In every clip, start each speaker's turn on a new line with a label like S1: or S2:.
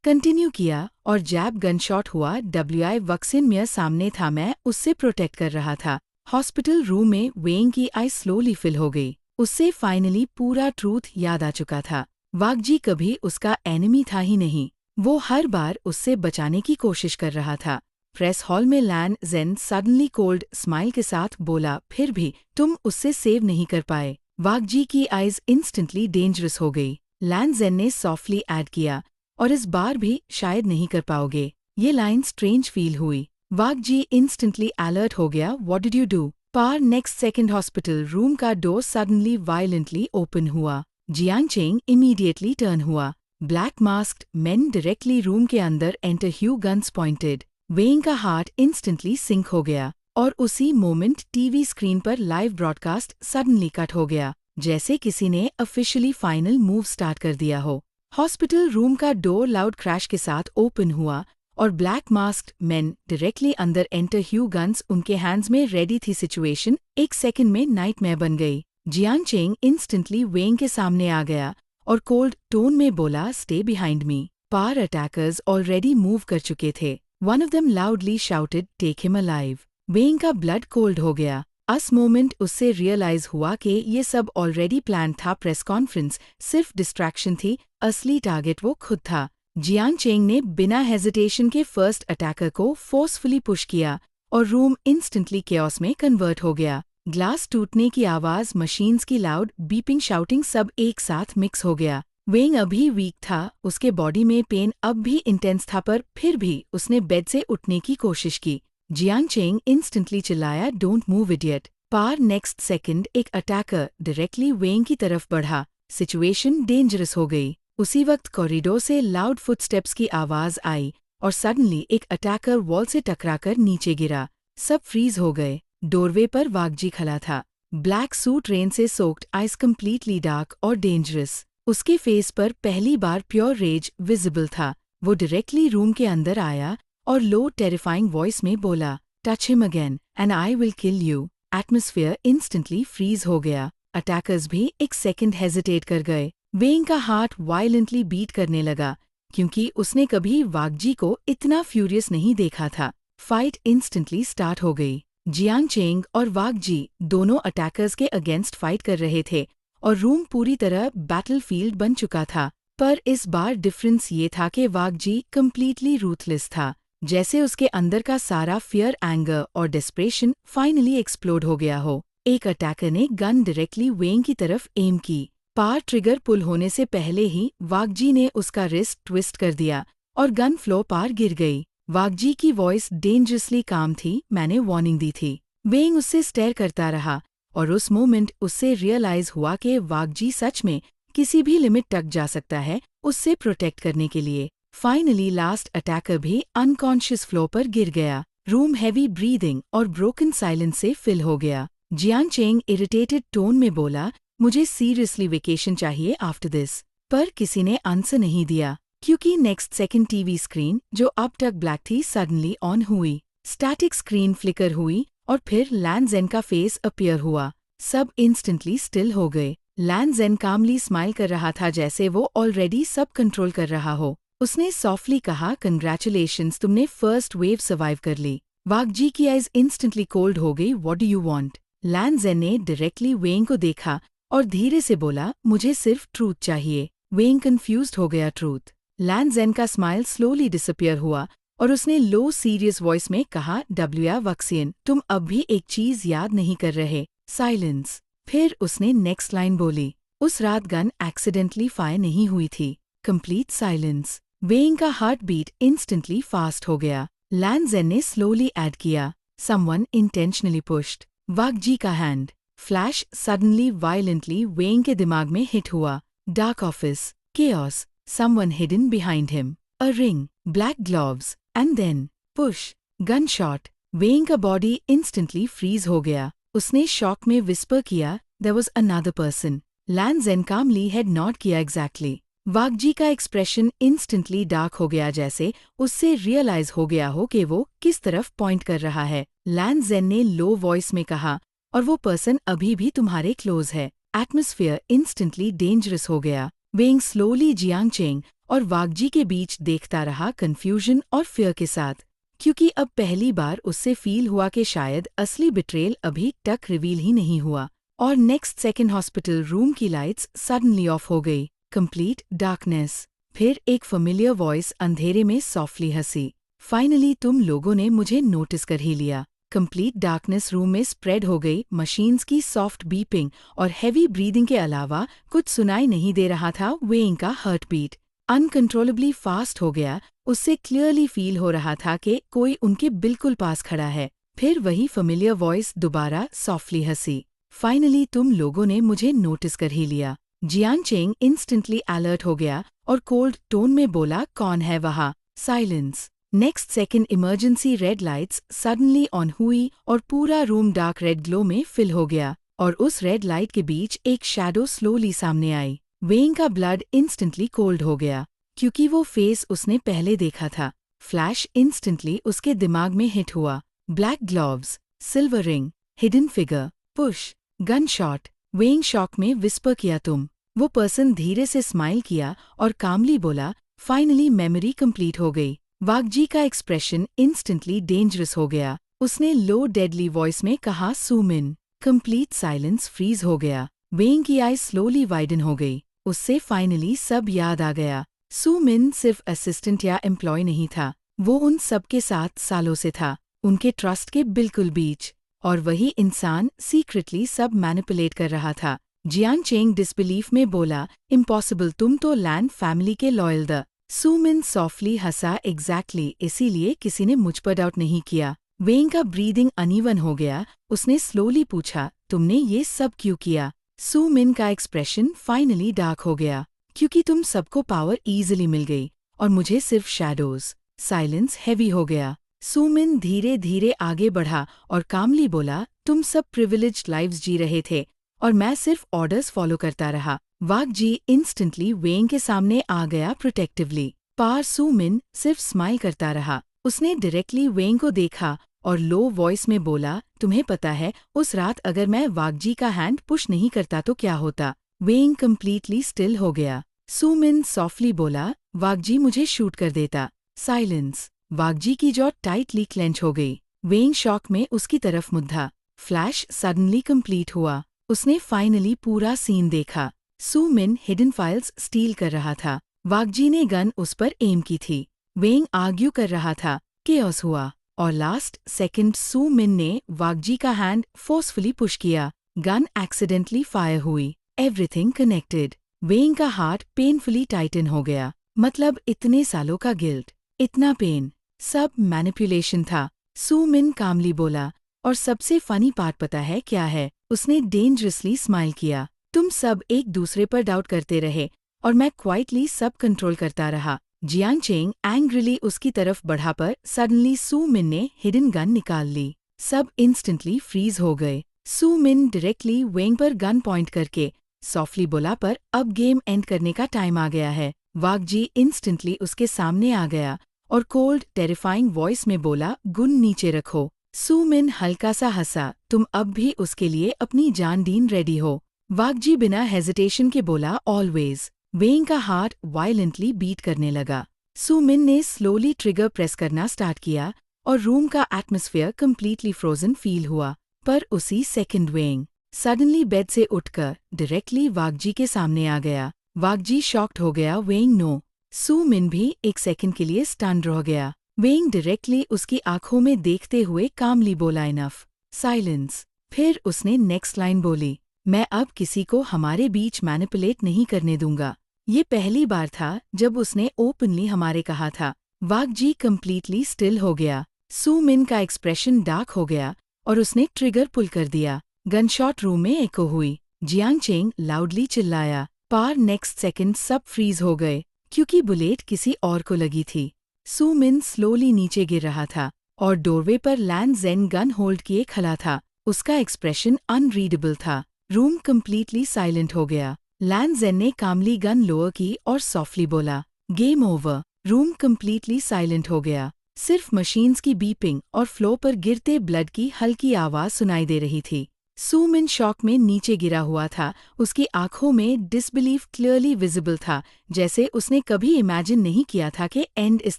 S1: Continue किया और जैब gunshot हुआ। WI वक्सिन मेयर सामने था, मैं उससे प्रोटेक्ट कर रहा था। हॉस्पिटल रूम में वेंग की आई स्लोली फिल हो गई। उससे फाइनली पूरा ट्रूथ याद आ चुका था। वाकजी कभी उसका एनिमी था ही नहीं, वो हर बार उससे बचाने की कोशिश कर रहा था। प्रेस हॉल में लैन जेन सडनली कोल्ड स्माइल के साथ बोला, फिर भी तुम उससे सेव नहीं कर पाए। वाकजी की आइज इंस्टेंटली डेंजरस हो गई। लैन जेन ने सॉफ्टली ऐड किया, और इस बार भी शायद नहीं कर पाओगे। ये लाइन स्ट्रेंज फील हुई। वाकजी इंस्टेंटली अलर्ट हो गया। What did you do? पार नेक्स्ट सेकंड हॉस्पिटल रूम का डोर सडनली वायलेंटली ओपन हुआ। जियांगचेंग इमीडिएटली टर्न हुआ। Black masked men directly room के अंदर एंटर, ह्यू गन्स पॉइंटेड। वेंग का हार्ट इंस्टेंटली सिंक हो गया, और उसी मोमेंट टीवी स्क्रीन पर लाइव ब्रॉडकास्ट सडनली कट हो गया, जैसे किसी ने ऑफिशियली फाइनल मूव स्टार्ट कर दिया हो। हॉस्पिटल रूम का डोर लाउड क्रैश के साथ ओपन हुआ, और ब्लैक मास्क्ड मेन डायरेक्टली अंदर एंटर, ह्यू गन्स उनके हैंड्स में रेडी थी। सिचुएशन एक सेकंड में नाइटमेयर बन गई। जियांगचेंग इंस्टेंटली वेंग के सामने आ गया और कोल्ड टोन में बोला, स्टे बिहाइंड मी। पार अटैकर्स ऑलरेडी मूव कर चुके थे। One of them loudly shouted, take him alive. Weng का ब्लड कोल्ड हो गया। उस मोमेंट उससे रियलाइज हुआ कि ये सब ऑलरेडी प्लान था। प्रेस कॉन्फ्रेंस सिर्फ डिस्ट्रैक्शन थी, असली टारगेट वो खुद था। जियांगचेंग ने बिना हेजिटेशन के फर्स्ट अटैकर को फोर्सफुली पुश किया, और रूम इंस्टेंटली केओस में कन्वर्ट हो गया। ग्लास टूटने की आवाज, मशीन्स की लाउड बीपिंग, शाउटिंग सब एक साथ मिक्स हो गया। वेंग अभी वीक था, उसके बॉडी में पेन अब भी इंटेंस था, पर फिर भी उसने बेड से उठने की कोशिश की। जियांगचेंग इंस्टेंटली चिल्लाया, डोंट मूव इडियट। पार नेक्स्ट सेकंड एक अटैकर डायरेक्टली वेंग की तरफ बढ़ा। सिचुएशन डेंजरस हो गई। उसी वक्त कॉरिडोर से लाउड फुटस्टेप्स की आवाज आई, और सडनली एक अटैकर वॉल से टकराकर नीचे गिरा। सब फ्रीज हो गए। डोरवे पर वाकजी खड़ा था। ब्लैक सूट, रेन से सोक्ड आइज, कंप्लीटली डार्क और डेंजरस। उसके फेस पर पहली बार प्योर रेज विजिबल था। वो डायरेक्टली रूम के अंदर आया और लो टेरिफाइंग वॉइस में बोला, touch him again and I will kill you. Atmosphere instantly freeze हो गया। अटैकर्स भी एक सेकंड हेजिटेट कर गए। वेंग का हार्ट वायलेंटली बीट करने लगा, क्योंकि उसने कभी वाकजी को इतना फ्यूरियस नहीं देखा था। फाइट इंस्टेंटली स्टार्ट हो गई। जियांगचेंग और वाकजी दोनों अटैकर्स के अगेंस्ट फाइट कर रहे थे, और रूम पूरी तरह बैटलफील्ड बन चुका था। पर इस बार डिफरेंस ये था कि वाकजी कंप्लीटली रूथलेस था, जैसे उसके अंदर का सारा फियर, एंगर और डेस्परेशन फाइनली एक्सप्लोड हो गया हो। एक अटैकर ने गन डायरेक्टली वेंग की तरफ एम की। पार ट्रिगर पुल होने से पहले ही वाकजी ने उसका रिस्ट ट्विस्ट कर दिया, और गन फ्लो पार गिर गई। वाकजी की वॉइस डेंजरसली काम थी, मैंने वार्निंग दी थी। वेंग उससे स्टेयर करता रहा, और उस मोमेंट उससे रियलाइज हुआ कि वाकजी सच में किसी भी लिमिट तक जा सकता है उससे प्रोटेक्ट करने के लिए। फाइनली लास्ट अटैकर भी अनकॉन्शियस फ्लो पर गिर गया। रूम हैवी ब्रीदिंग और ब्रोकन साइलेंस से फिल हो गया। जियांगचेंग इरिटेटेड टोन में बोला, मुझे सीरियसली वेकेशन चाहिए आफ्टर दिस। पर किसी ने आंसर नहीं दिया, क्योंकि नेक्स्ट सेकंड टीवी स्क्रीन, जो अब तक ब्लैक थी, सडनली ऑन हुई। स्टैटिक स्क्रीन फ्लिकर हुई, और फिर लैन जेन का फेस अपीयर हुआ। सब इंस्टेंटली स्टिल हो गए। लैन जेन कामली स्माइल कर रहा था, जैसे वो ऑलरेडी सब कंट्रोल कर रहा हो। उसने सॉफ्टली कहा, कंग्रेचुलेशंस, तुमने फर्स्ट वेव सर्वाइव कर ली। वाकजी की आइज इंस्टेंटली कोल्ड हो गई। What do you want? Lan Jen ने डायरेक्टली वेंग को देखा और धीरे से बोला, मुझे सिर्फ ट्रूथ चाहिए। वेंग कंफ्यूज्ड हो गया। ट्रूथ? लैन जेन का स्माइल स्लोली डिसअपियर हुआ, और उसने लो सीरियस वॉइस में कहा, डब्ल्यूआ वक्सियन, तुम अब भी एक चीज याद नहीं कर रहे, साइलेंस। फिर उसने नेक्स्ट लाइन बोली, उस रात गन एक्सीडेंटली फायर नहीं हुई थी। Complete silence. वेंग का हार्ट बीट इंस्टेंटली फास्ट हो गया। लैन जेन ने स्लोली ऐड किया, समवन इंटेंशनली पुश्ड। वाकजी का हैंड। फ्लैश सडनली वायलेंटली वेंग के दिमाग में हिट हुआ। Dark office, chaos, someone hidden behind him, a ring, black gloves, and then push, gun shot. Weng का बॉडी इंस्टेंटली फ्रीज हो गया। उसने शॉक में विस्पर किया, there was another person. Lan Zhen calmly had not किया exactly. वाकजी का expression instantly dark हो गया, जैसे उससे रियलाइज हो गया हो कि वो किस तरफ पॉइंट कर रहा है। लैन जेन ने लो वॉइस में कहा, और वो पर्सन अभी भी तुम्हारे क्लोज है। एटमॉस्फेयर इंस्टेंटली डेंजरस हो गया। वेंग स्लोली जियांग चेंग और वागजी के बीच देखता रहा, कंफ्यूजन और फियर के साथ, क्योंकि अब पहली बार उससे फील हुआ कि शायद असली बिट्रेल अभी तक रिवील ही नहीं हुआ। और नेक्स्ट सेकंड हॉस्पिटल रूम की लाइट्स सडनली ऑफ हो गई। Complete darkness. फिर एक फेमिलियर वॉइस अंधेरे में सॉफ्टली हंसी, फाइनली तुम लोगों ने मुझे नोटिस कर ही लिया। कंप्लीट डार्कनेस रूम में स्प्रेड हो गई। मशीन्स की सॉफ्ट बीपिंग और हैवी ब्रीदिंग के अलावा कुछ सुनाई नहीं दे रहा था। वेइंग का हार्ट बीट अनकंट्रोलेबली फास्ट हो गया। उससे क्लियरली फील हो रहा था कि कोई उनके बिल्कुल पास खड़ा है। फिर वही फेमिलियर वॉइस दोबारा सॉफ्टली हंसी, फाइनली तुम लोगों ने मुझे नोटिस कर ही लिया। जियांग चेंग इंस्टेंटली अलर्ट हो गया और कोल्ड टोन में बोला, कौन है वहाँ? Silence. Next second emergency red lights suddenly on हुई और पूरा रूम डार्क रेड ग्लो में फिल हो गया। और उस रेड लाइट के बीच एक शैडो स्लोली सामने आई। वेइंग का ब्लड इंस्टेंटली कोल्ड हो गया, क्योंकि वो फेस उसने पहले देखा था। फ्लैश इंस्टेंटली उसके दिमाग में हिट हुआ। Black gloves, silver ring, hidden figure, push, gun shot. Weighing shock में विस्पर किया, तुम? वो पर्सन धीरे से स्माइल किया और कामली बोला, फाइनली मेमोरी कंप्लीट हो गई। वागजी का एक्सप्रेशन इंस्टेंटली डेंजरस हो गया। उसने लो डेडली वॉइस में कहा, सूमिन। कंप्लीट साइलेंस फ्रीज हो गया। वेइंग की आई स्लोली वाइडन हो गई। उससे फाइनली सब याद आ गया। सूमिन सिर्फ असिस्टेंट या एम्प्लॉय नहीं था, वो उन सबके साथ सालों से था, उनके ट्रस्ट के बिल्कुल बीच। और वही इंसान सीक्रेटली सब मैनिपुलेट कर रहा था। जियांग चेंग डिसबिलीफ में बोला, इम्पॉसिबल, तुम तो लैंड फैमिली के लॉयल द। सूमिन सॉफ्टली हंसा, एग्जैक्टली, इसीलिए किसी ने मुझ पर डाउट नहीं किया। वेइंग का ब्रीदिंग अनइवन हो गया। उसने स्लोली पूछा, तुमने ये सब क्यों किया? सूमिन का एक्सप्रेशन फाइनली डार्क हो गया, क्योंकि तुम सबको पावर इजीली मिल गई और मुझे सिर्फ शैडोज। साइलेंस हैवी हो गया। सूमिन धीरे धीरे आगे बढ़ा और कामली बोला, तुम सब प्रिविलेज्ड लाइव्स जी रहे थे और मैं सिर्फ ऑर्डर्स फॉलो करता रहा। वागजी इंस्टेंटली वेइंग के सामने आ गया प्रोटेक्टिवली। पार सूमिन सिर्फ स्माइल करता रहा। उसने डायरेक्टली वेइंग को देखा और लो वॉइस में बोला, तुम्हें पता है उस रात अगर मैं वागजी का हैंड पुश नहीं करता तो क्या होता? वेइंग कंप्लीटली स्टिल हो गया। सूमिन सॉफ्टली बोला, वागजी मुझे शूट कर देता। साइलेंस। वागजी की जॉ टाइटली क्लेंच हो गई। वेइंग शॉक में उसकी तरफ मुद्दा। फ्लैश सडनली कंप्लीट हुआ। उसने फाइनली पूरा सीन देखा। सूमिन हिडन फाइल्स स्टील कर रहा था। वागजी ने गन उस पर एम की थी। वेइंग आर्ग्यू कर रहा था। केओस हुआ और लास्ट सेकंड सूमिन ने वागजी का हैंड फोर्सफुली पुश किया। गन एक्सीडेंटली फायर हुई। Everything connected. वेइंग का हार्ट पेनफुली टाइटन हो गया। मतलब इतने सालों का गिल्ट, इतना पेन, सब मैनिपुलेशन था। सूमिन कामली बोला, और सबसे फनी पार्ट पता है क्या है? उसने डेंजरसली स्माइल किया। तुम सब एक दूसरे पर डाउट करते रहे और मैं क्वाइटली सब कंट्रोल करता रहा। जियांग चेंग एंग्रिली उसकी तरफ बढ़ा पर सडनली सूमिन ने हिडन गन निकाल ली। सब इंस्टेंटली फ्रीज हो गए। सूमिन डायरेक्टली वेइंग पर गन पॉइंट करके सॉफ्टली बोला, पर अब गेम एंड करने का टाइम आ गया है। वागजी इंस्टेंटली उसके सामने आ गया और कोल्ड टेरिफाइंग वॉइस में बोला, गुन नीचे रखो। सूमिन हल्का सा हंसा, तुम अब भी उसके लिए अपनी जान दीन रेडी हो? वागजी बिना हेजिटेशन के बोला, ऑलवेज। वेइंग का हार्ट वायलेंटली बीट करने लगा। सूमिन ने स्लोली ट्रिगर प्रेस करना स्टार्ट किया और रूम का एटमॉस्फेयर कंप्लीटली फ्रोजन फील हुआ। पर उसी सेकंड वेइंग सडनली बेड से उठकर डायरेक्टली वागजी के सामने आ गया। वागजी शॉक्ड हो गया। Weighing no. सूमिन भी एक सेकंड के लिए स्टन्ड रह गया। वेइंग डायरेक्टली उसकी आंखों में देखते हुए कामली बोला, इनफ। साइलेंस। फिर उसने नेक्स्ट लाइन बोली, मैं अब किसी को हमारे बीच मैनिपुलेट नहीं करने दूंगा। ये पहली बार था जब उसने ओपनली हमारे कहा था। वागजी कंप्लीटली स्टिल हो गया। सूमिन का एक्सप्रेशन डार्क हो गया और उसने ट्रिगर पुल कर दिया। गनशॉट रूम में एको हुई। जियांग चेंग लाउडली चिल्लाया। पार नेक्स्ट सेकंड सब फ्रीज हो गए, क्योंकि बुलेट किसी और को लगी थी। सूमिन स्लोली नीचे गिर रहा था और डोरवे पर लैन जेन गन होल्ड किए खड़ा था। उसका एक्सप्रेशन अनरीडेबल था। रूम कंप्लीटली साइलेंट हो गया। लैन जेन ने कामली गन लोअर की और सॉफ्टली बोला, game over. Room completely silent हो गया। सिर्फ मशीन्स की बीपिंग और फ्लोर पर गिरते ब्लड की हल्की आवाज सुनाई दे रही थी। सू मिन शॉक में नीचे गिरा हुआ था, उसकी आंखों में डिसबिलीफ क्लियरली विजिबल था, जैसे उसने कभी इमेजिन नहीं किया था कि एंड इस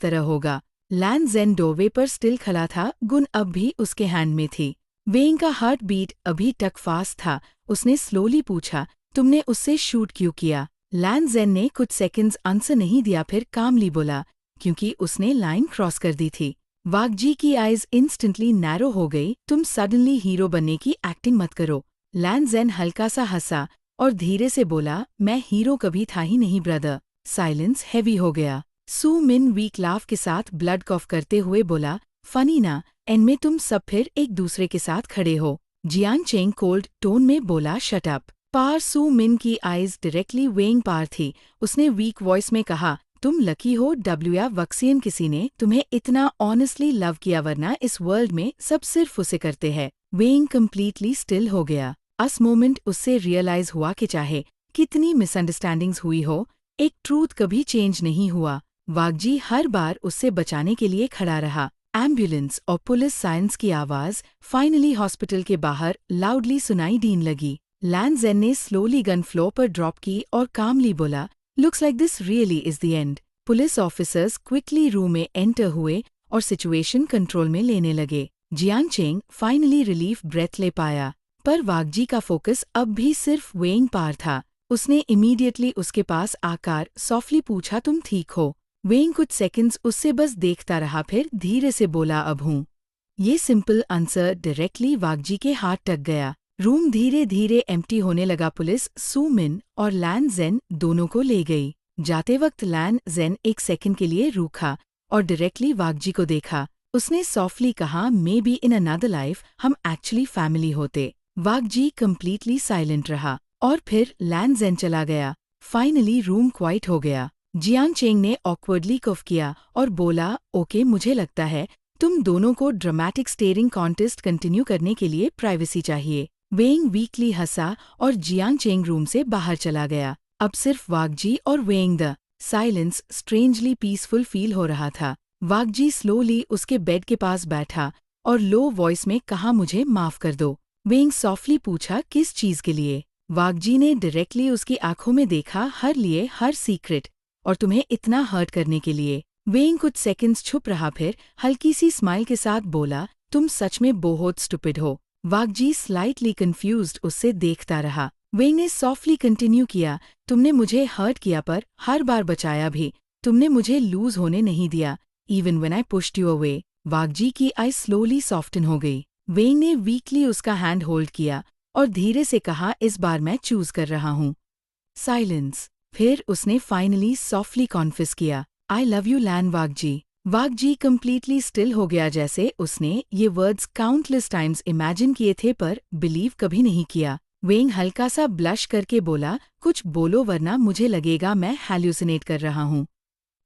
S1: तरह होगा। लैन ज़ेन डोरवे पर स्टिल खड़ा था, गुन अब भी उसके हैंड में थी। वेंग का हार्ट बीट अभी तक फास्ट था। उसने स्लोली पूछा, तुमने उससे शूट क्यों किया? लैन ज़ेन ने कुछ सेकंड्स आंसर नहीं दिया, फिर कामली बोला, क्योंकि उसने लाइन क्रॉस कर दी थी। वागजी की आइज इंस्टेंटली नैरो हो गई। तुम सडनली हीरो बनने की एक्टिंग मत करो। लैन ज़ेन हल्का सा हंसा और धीरे से बोला, मैं हीरो कभी था ही नहीं ब्रदर। साइलेंस हैवी हो गया। सू मिन वीक लाफ के साथ ब्लड कॉफ करते हुए बोला, फनी ना, एंड में तुम सब फिर एक दूसरे के साथ खड़े हो। जियांग चेंग कोल्ड टोन में बोला, शट अप। पार सू मिन की आइज डायरेक्टली वेंग पार थी। उसने वीक वॉइस में कहा, तुम लकी हो डब्ल्यूया वक्सियन किसी ने तुम्हें इतना ऑनेस्टली लव किया, वरना इस वर्ल्ड में सब सिर्फ उसे करते हैं। वेंग कम्प्लीटली स्टिल हो गया। अस मोमेंट उससे रियलाइज हुआ कि चाहे कितनी मिसअंडरस्टैंडिंग्स हुई हो, एक ट्रूथ कभी चेंज नहीं हुआ। वागजी हर बार उससे बचाने के लिए खड़ा रहा। एम्बुलेंस और पुलिस साइंस की आवाज फाइनली हॉस्पिटल के बाहर लाउडली सुनाई देने लगी। लैन ज़ेन ने स्लोली गन फ्लोर पर ड्रॉप की और कामली बोला, looks like this really is the end. Police officers quickly room में एंटर हुए और सिचुएशन कंट्रोल में लेने लगे। Jiang Cheng finally relief breath ले पाया, पर वागजी का फोकस अब भी सिर्फ वेंग पार था। उसने इमीडिएटली उसके पास आकर सॉफ्टली पूछा, तुम ठीक हो? वेंग कुछ सेकंड्स उससे बस देखता रहा, फिर धीरे से बोला, अब हूँ। ये सिंपल आंसर डायरेक्टली वागजी के हाथ टक गया। रूम धीरे धीरे एम्प्टी होने लगा। पुलिस सू मिन और लैन ज़ेन दोनों को ले गई। जाते वक्त लैन ज़ेन एक सेकंड के लिए रूखा और डायरेक्टली वागजी को देखा। उसने सॉफ्टली कहा, may be in another life हम एक्चुअली फैमिली होते। वागजी कम्प्लीटली साइलेंट रहा और फिर लैन ज़ेन चला गया। फाइनली रूम क्वाइट हो गया। जियांग चेंग ने ऑकवर्डली कफ किया और बोला, ओके, मुझे लगता है तुम दोनों को ड्रामेटिक स्टेरिंग कॉन्टेस्ट कंटिन्यू करने के लिए प्राइवेसी चाहिए। वेंग वीकली हंसा और जियांग चेंग रूम से बाहर चला गया। अब सिर्फ वागजी और वेंग। The silence strangely peaceful feel हो रहा था। वागजी स्लोली उसके बेड के पास बैठा और लो वॉइस में कहा, मुझे माफ कर दो। वेंग सॉफ्टली पूछा, किस चीज के लिए? वागजी ने डायरेक्टली उसकी आंखों में देखा, हर लिए हर सीक्रेट, और तुम्हें इतना हर्ट करने के लिए। वेंग कुछ सेकंड्स छुप रहा, फिर हल्की सी स्माइल के साथ बोला, तुम सच में बहुत स्टुपिड हो। वागजी स्लाइटली कंफ्यूज्ड उससे देखता रहा। वेंग ने सॉफ्टली कंटिन्यू किया, तुमने मुझे हर्ट किया पर हर बार बचाया भी। तुमने मुझे लूज होने नहीं दिया, even when I pushed you away. वागजी की आई स्लोली सॉफ्टन हो गई। वेंग ने वीकली उसका हैंड होल्ड किया और धीरे से कहा, इस बार मैं चूज कर रहा हूँ। साइलेंस। फिर उसने फाइनली सॉफ्टली कॉन्फेस किया, आई लव यू लैन वागजी। वागजी कम्प्लीटली स्टिल हो गया, जैसे उसने ये वर्ड्स काउंटलेस टाइम्स इमेजिन किए थे पर बिलीव कभी नहीं किया। वेंग हल्का सा ब्लश करके बोला, कुछ बोलो वरना मुझे लगेगा मैं हैल्यूसिनेट कर रहा हूँ।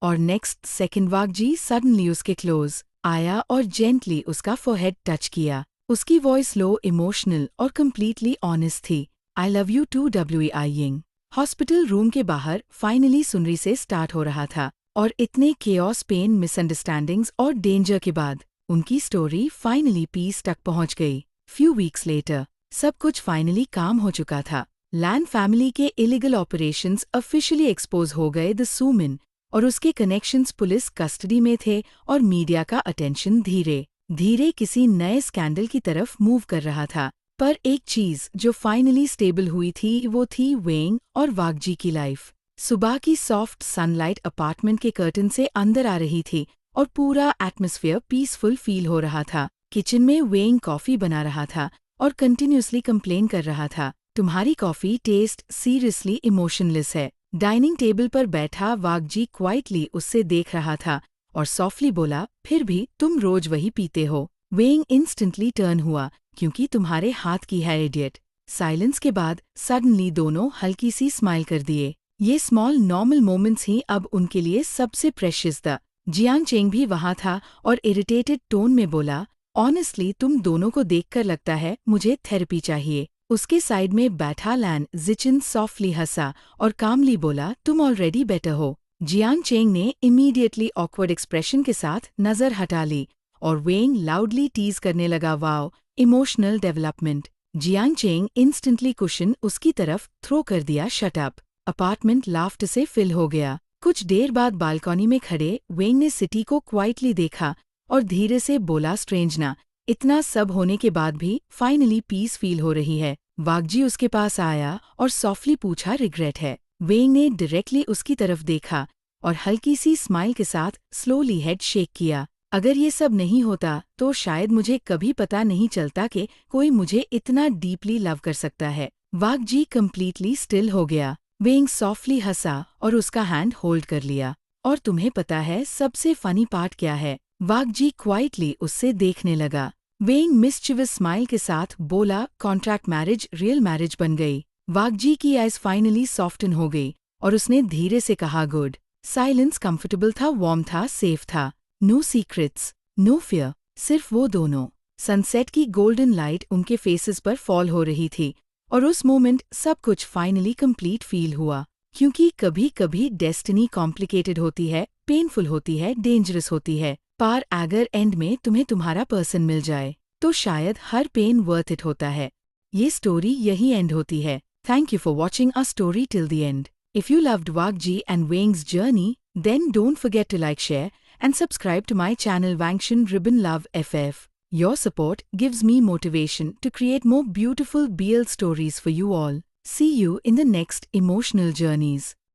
S1: और नेक्स्ट सेकंड वागजी सडनली उसके क्लोज आया और जेंटली उसका फोरहेड टच किया। उसकी वॉइस लो, इमोशनल और कम्प्लीटली ऑनेस्ट थी। आई लव यू टू डब्ल्यूआईइंग। हॉस्पिटल रूम के बाहर फाइनली सुनरी से स्टार्ट हो रहा था और इतने केओस, पेन, मिसअंडरस्टैंडिंग्स और डेंजर के बाद उनकी स्टोरी फाइनली पीस तक पहुंच गई। फ्यू वीक्स लेटर सब कुछ फाइनली काम हो चुका था। लैन फैमिली के इलीगल ऑपरेशंस ऑफिशियली एक्सपोज हो गए। द सू मिन और उसके कनेक्शंस पुलिस कस्टडी में थे और मीडिया का अटेंशन धीरे धीरे किसी नए स्कैंडल की तरफ मूव कर रहा था। पर एक चीज जो फाइनली स्टेबल हुई थी, वो थी वेंग और वागजी की लाइफ। सुबह की सॉफ्ट सनलाइट अपार्टमेंट के कर्टन से अंदर आ रही थी और पूरा एटमॉस्फेयर पीसफुल फील हो रहा था। किचन में वेंग कॉफी बना रहा था और कंटिन्यूसली कंप्लेन कर रहा था, तुम्हारी कॉफी टेस्ट सीरियसली इमोशनलेस है। डाइनिंग टेबल पर बैठा वागजी क्वाइटली उससे देख रहा था और सॉफ्टली बोला, फिर भी तुम रोज वही पीते हो। वेंग इंस्टेंटली टर्न हुआ, क्योंकि तुम्हारे हाथ की है इडियट। साइलेंस के बाद सडनली दोनों हल्की सी स्माइल कर दिए। ये स्मॉल नॉर्मल मोमेंट्स ही अब उनके लिए सबसे प्रेशियस था। जियांग चेंग भी वहां था और इरिटेटेड टोन में बोला, ऑनेस्टली तुम दोनों को देखकर लगता है मुझे थेरेपी चाहिए। उसके साइड में बैठा लैन जिचिन सॉफ्टली हंसा और कामली बोला, तुम ऑलरेडी बेटर हो। जियांग चेंग ने इमीडिएटली ऑकवर्ड एक्सप्रेशन के साथ नजर हटा ली और वेंग लाउडली टीज करने लगा, wow, emotional development. Jiang Cheng instantly cushion उसकी तरफ थ्रो कर दिया। Shut up. अपार्टमेंट लाफ्ट से फिल हो गया। कुछ देर बाद बालकनी में खड़े वेंग ने सिटी को क्वाइटली देखा और धीरे से बोला, स्ट्रेंज ना, इतना सब होने के बाद भी फाइनली पीस फील हो रही है। वागजी उसके पास आया और सॉफ्टली पूछा, रिग्रेट है? वेंग ने डायरेक्टली उसकी तरफ देखा और हल्की सी स्माइल के साथ स्लोली हेड शेक किया। अगर ये सब नहीं होता तो शायद मुझे कभी पता नहीं चलता कि कोई मुझे इतना डीपली लव कर सकता है। वागजी कंप्लीटली स्टिल हो गया। वेंग सॉफ्टली हंसा और उसका हैंड होल्ड कर लिया। और तुम्हें पता है सबसे फनी पार्ट क्या है? वागजी क्वाइटली उससे देखने लगा। वेंग मिस्चिवस स्माइल के साथ बोला, कॉन्ट्रैक्ट मैरिज रियल मैरिज बन गई। वागजी की आइज फाइनली सॉफ्टन हो गई और उसने धीरे से कहा, गुड। साइलेंस कंफर्टेबल था, वार्म था, सेफ था। नो सीक्रेट्स, नो फियर, सिर्फ वो दोनों। सनसेट की गोल्डन लाइट उनके फेसेस पर फॉल हो रही थी और उस मोमेंट सब कुछ फाइनली कंप्लीट फील हुआ। क्योंकि कभी कभी डेस्टिनी कॉम्प्लिकेटेड होती है, पेनफुल होती है, डेंजरस होती है, पर अगर एंड में तुम्हें तुम्हारा पर्सन मिल जाए तो शायद हर पेन वर्थ इट होता है। ये स्टोरी यही एंड होती है। Thank you for watching a story till the end. If you loved Wagji and Wang's journey, then don't forget to like, share, and subscribe to my channel Wangshan Ribbon Love FF. Your support gives me motivation to create more beautiful BL stories for you all. See you in the next emotional journeys.